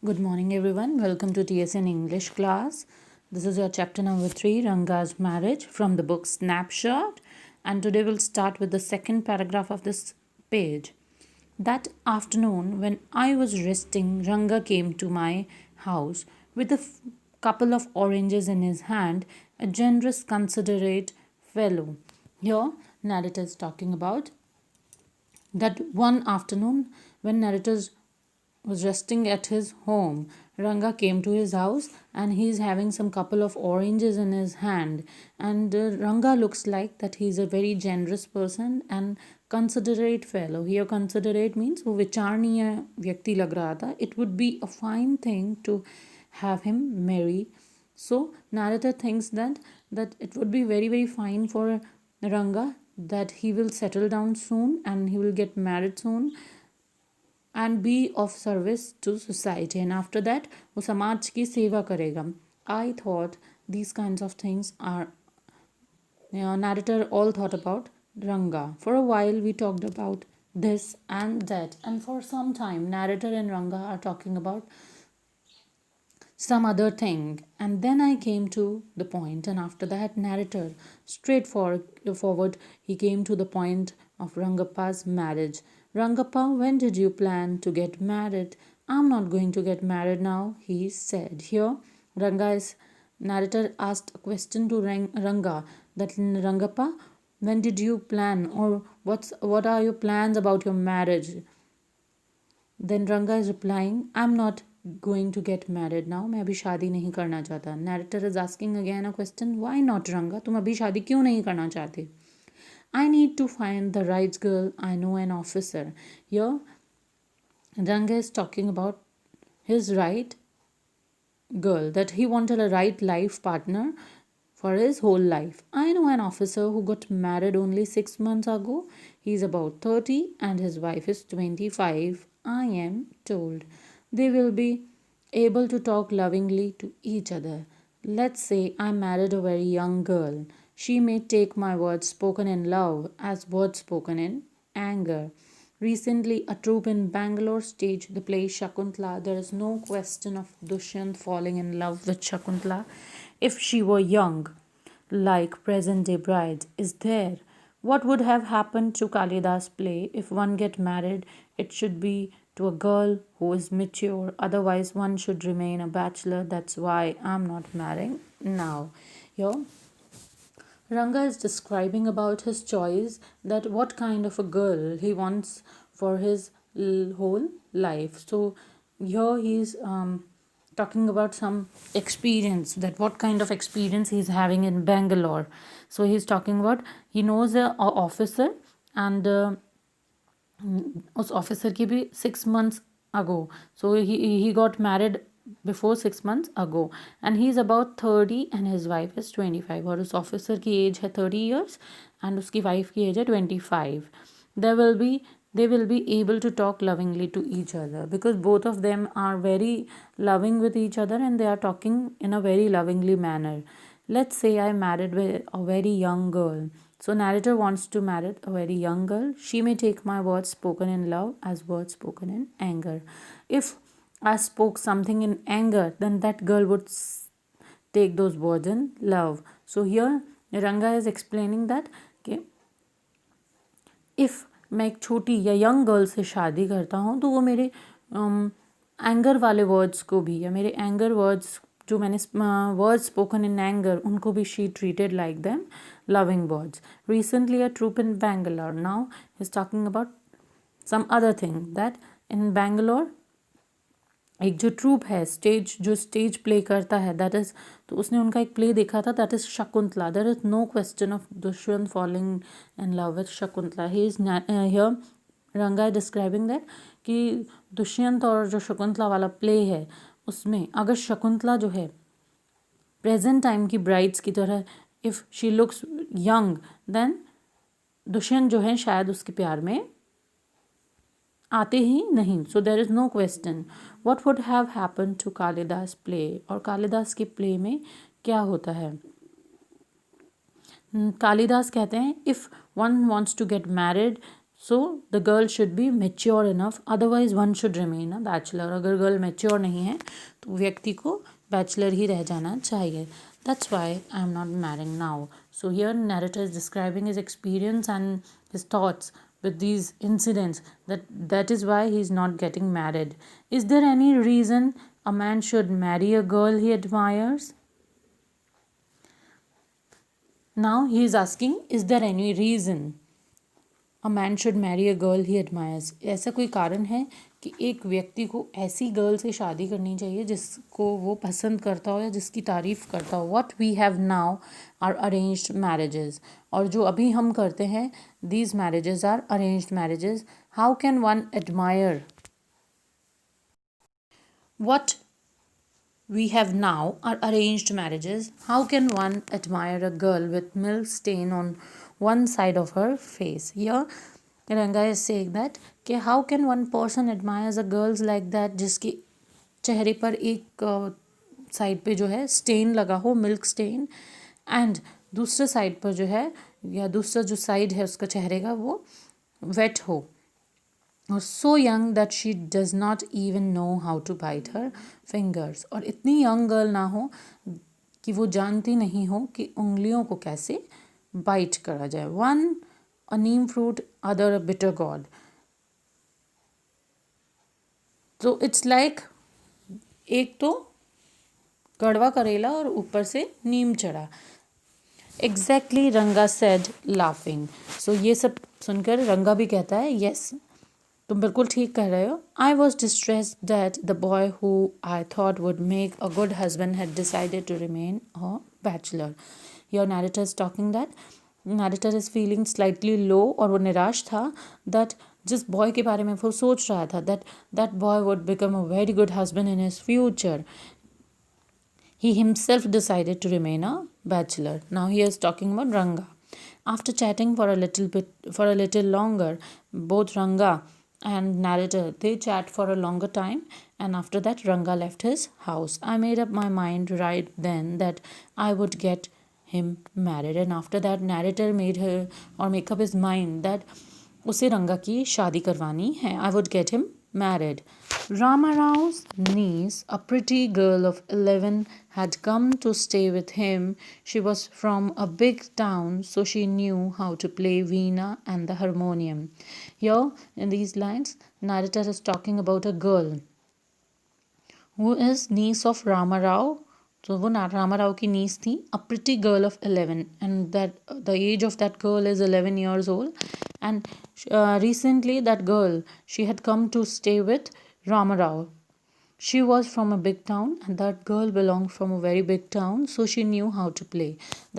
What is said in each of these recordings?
Good morning, everyone. Welcome to TSN English class. This is your chapter number 3, Ranga's marriage, from the book Snapshot. And today we'll start with the second paragraph of this page. That afternoon, when I was resting, Ranga came to my house with a couple of oranges in his hand, a generous, considerate fellow. Here, narrator is talking about that one afternoon when narrator was resting at his home. Ranga came to his house and he's having some couple of oranges in his hand. And Ranga looks like that he's a very generous person and considerate fellow. Here, considerate means वो विचारणीय व्यक्ति लग रहा था. It would be a fine thing to have him marry. So narrator thinks that it would be very fine for Ranga that he will settle down soon and he will get married soon and be of service to society, and after that वो समाज की सेवा करेगा. I thought these kinds of things are narrator all thought about Ranga. For a while we talked about this and that, and for some time narrator and Ranga are talking about some other thing, and then I came to the point, and after that narrator straightforward he came to the point of Rangappa's marriage. Rangappa, when did you plan to get married? I'm not going to get married now, he said. Here Ranga's narrator asked a question to Ranga, that Rangappa, when did you plan, or what are your plans about your marriage? Then Ranga is replying, I'm not going to get married now. मैं अभी शादी नहीं करना चाहता. Narrator is asking again a question. Why not, Ranga? तुम अभी शादी क्यों नहीं करना चाहते? I need to find the right girl. I know an officer. Here, Ranga is talking about his right girl, that he wanted a right life partner for his whole life. I know an officer who got married only 6 months ago. He's about 30 and his wife is 25. I am told they will be able to talk lovingly to each other. Let's say I married a very young girl. She may take my words spoken in love as words spoken in anger. Recently, a troupe in Bangalore staged the play Shakuntala. There is no question of Dushyant falling in love with Shakuntala if she were young, like present day brides, is there. What would have happened to Kalidas' play if one get married? It should be to a girl who is mature, otherwise, one should remain a bachelor. That's why I'm not marrying now. Here, Ranga is describing about his choice, that what kind of a girl he wants for his whole life. So here he's talking about some experience, that what kind of experience he's having in Bangalore. So he's talking about he knows a officer, and उस officer की भी 6 months ago. So he got married before 6 months ago, and he is about 30 and his wife is 25. और उस officer की as है 30 years and उसकी wife की as है 25. They will be able to talk lovingly to each other, because both of them are very loving with each other and they are talking in a very lovingly manner. Let's say I married a very young girl. So narrator wants to marry a very young girl. She may take my words spoken in love as words spoken in anger. If I spoke something in anger, then that girl would take those words in love. So here Ranga is explaining that if मैं एक छोटी या young girl से शादी करता हूँ तो वो मेरे एंगर वाले वर्ड्स को भी, या मेरे एंगर वर्ड्स जो मैंने वर्ड्स स्पोकन इन एंगर, उनको भी she treated like them loving words. Recently, a troupe in Bangalore. Now, he's talking about some other thing, that in Bangalore एक जो ट्रूप है, जो स्टेज प्ले करता है, दैट इज़, तो उसने उनका एक प्ले देखा था, that is Shakuntala. There is no question of Dushyant falling in love with Shakuntala. He is here Ranga is describing that कि दुष्यंत और जो शकुंतला वाला प्ले है, उसमें अगर शकुंतला जो है प्रेजेंट टाइम की ब्राइड्स की तरह, if she looks young, then Dushyant जो है शायद उसके प्यार में आते ही नहीं. So there is no question. What would have happen to Kalidas play, और कालिदास के प्ले में क्या होता है. कालिदास कहते हैं if one wants to get married, so the girl should be mature enough, otherwise one should remain a bachelor. अगर girl mature नहीं है तो व्यक्ति को बैचलर ही रह जाना चाहिए. That's why I am not marrying now. So here narrator is describing his experience and his thoughts with these incidents, that is why he is not getting married. Is there any reason a man should marry a girl he admires? Now he is asking, is there any reason a man should marry a girl he admires? ऐसा कोई कारण है कि एक व्यक्ति को ऐसी girl से शादी करनी चाहिए जिसको वो पसंद करता हो या जिसकी तारीफ़ करता हो? What we have now are arranged marriages. और जो अभी हम करते हैं, these marriages are arranged marriages. How can one admire what we have now are arranged marriages? How can one admire a girl with milk stain on one side of her face? Here Ranga is saying that कि how can one person admires a girls like that जिसके चेहरे पर एक side पे जो है stand लगा हो, मिल्क स्टेन, एंड दूसरे साइड पर जो है या दूसरा जो साइड है उसका चेहरे का वो वेट हो, और so young that she does not even know how to bite her fingers. और इतनी यंग गर्ल ना हो कि वो जानती नहीं हो कि उंगलियों को कैसे बाइट करा जाए. One a Neem fruit, other a bitter gourd. तो इट्स लाइक एक तो कड़वा करेला और ऊपर से नीम चढ़ा. एग्जैक्टली रंगा सेड लाफिंग. सो ये सब सुनकर रंगा भी कहता है, यस तुम बिल्कुल ठीक कह रहे हो. I was distressed that the boy who I thought would make a good husband had decided to remain a bachelor. Your narrator is talking that narrator is feeling slightly low, और वो निराश था दैट जिस boy के बारे में वो सोच रहा था that boy would become a very good husband in his future. He himself decided to remain a bachelor. Now he is talking about Ranga. After chatting for a little longer, both Ranga and narrator, they chat for a longer time, and after that Ranga left his house. I made up my mind right then that I would get him married, and after that narrator made her or make up his mind that उसे रंगा की शादी करवानी है. I would get him married. Ramarau's niece, a pretty girl of 11, had come to stay with him. She was from a big town, so she knew how to play veena and the harmonium. Here, in these lines, narrator is talking about a girl who is niece of Ramarao. तो वो रामाराव की niece थी. A pretty girl of 11, and that the age of that girl is 11 years old. And recently that girl, she had come to stay with Ramarao. She was from a big town, and that girl belonged from a very big town, so she knew how to play.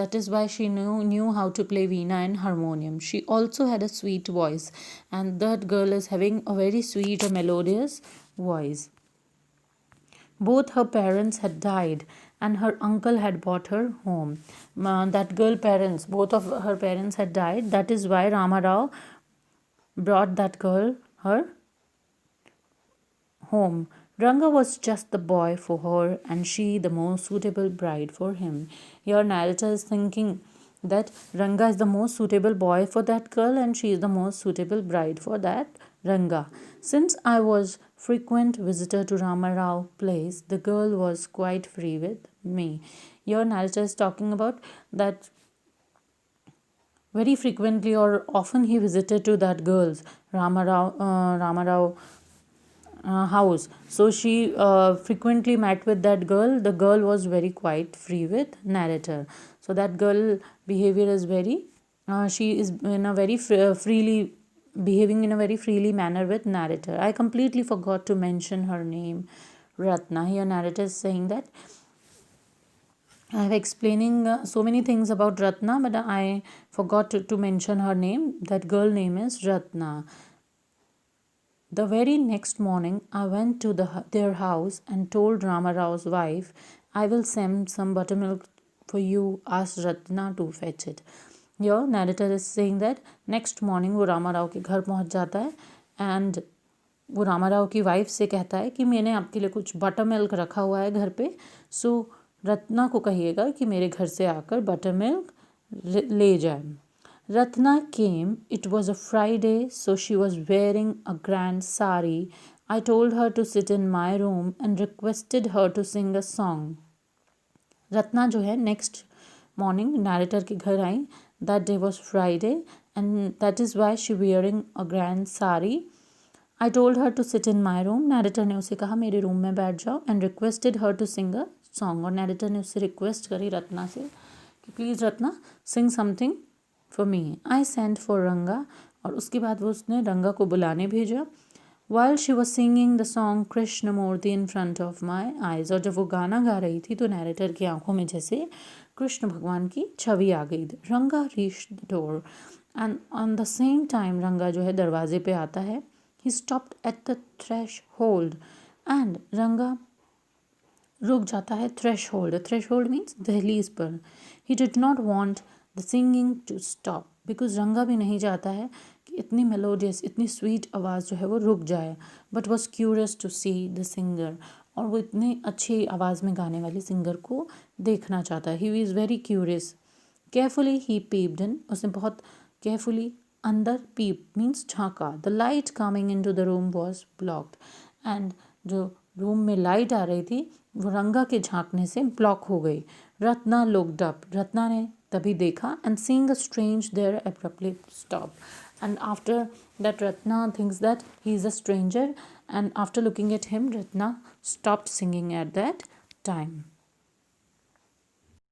That is why she knew how to play veena and harmonium. She also had a sweet voice, and that girl is having a very sweet or melodious voice. Both her parents had died, and her uncle had brought her home. That girl parents, both of her parents had died. That is why Ramarao brought that girl her home. Ranga was just the boy for her, and she the most suitable bride for him. Your narrator is thinking that Ranga is the most suitable boy for that girl, and she is the most suitable bride for that Ranga. Since I was frequent visitor to Ramarao place, the girl was quite free with me. Your narrator is talking about that very frequently or often he visited to that girl's Ramarao house. So she frequently met with that girl. The girl was very quite free with narrator. So that girl behavior is very she is in a very freely behaving in a very freely manner with narrator. I completely forgot to mention her name, Ratna. Here narrator is saying that I have explaining so many things about Ratna, but I forgot to mention her name. That girl name is Ratna. The very next morning, I went to their house and told Ramarao's wife, I will send some buttermilk for you. Ask Ratna to fetch it. Your narrator is saying that next morning वो रामाराव के घर पहुंच जाता है, and वो रामाराव की wife से कहता है कि मैंने आपके लिए कुछ बटर मिल्क रखा हुआ है घर पे, सो रत्ना को कहिएगा कि मेरे घर से आकर बटर मिल्क ले जाए. Ratna came. It was a Friday, so she was wearing a grand sari. I told her to sit in my room and requested her to sing a song. Ratna जो है नेक्स्ट मॉर्निंग नैरेटर के घर आई. That day was Friday and that is why she wearing a grand sari. I told her to sit in my room. Narrator ने उसे कहा मेरे room में बैठ जाओ. And requested her to sing a song. और नैरेटर ने उससे रिक्वेस्ट करी रत्ना से कि please Ratna sing something for me. I send for Ranga. और उसके बाद वो उसने रंगा को बुलाने भेजा. While she was singing the song Krishna Murthy in front of my eyes. और जब वो गाना गा रही थी तो नैरेटर की आंखों में जैसे कृष्ण भगवान की छवि आ गई. Ranga reach the door and on the same time Ranga जो है दरवाजे पे आता है. He stopped at the threshold. And Ranga रुक जाता है threshold. Threshold means दहलीज पर. He did not want the singing to stop because Ranga भी नहीं चाहता है कि इतनी मेलोडियस इतनी स्वीट आवाज़ जो है वो रुक जाए. But was curious to see the singer. और वो इतनी अच्छी आवाज़ में गाने वाली सिंगर को देखना चाहता है. He is very curious. Carefully he peeped in. उसने बहुत केयरफुली अंदर पीप मीन्स झांका. The light coming into the room was blocked. And जो रूम में लाइट आ रही थी वो रंगा के झांकने से ब्लॉक हो गई. Ratna looked up. रत्ना ने तभी देखा and seeing the strange there abruptly stop. And after that Ratna thinks that he is a stranger, and after looking at him Ratna stopped singing at that time.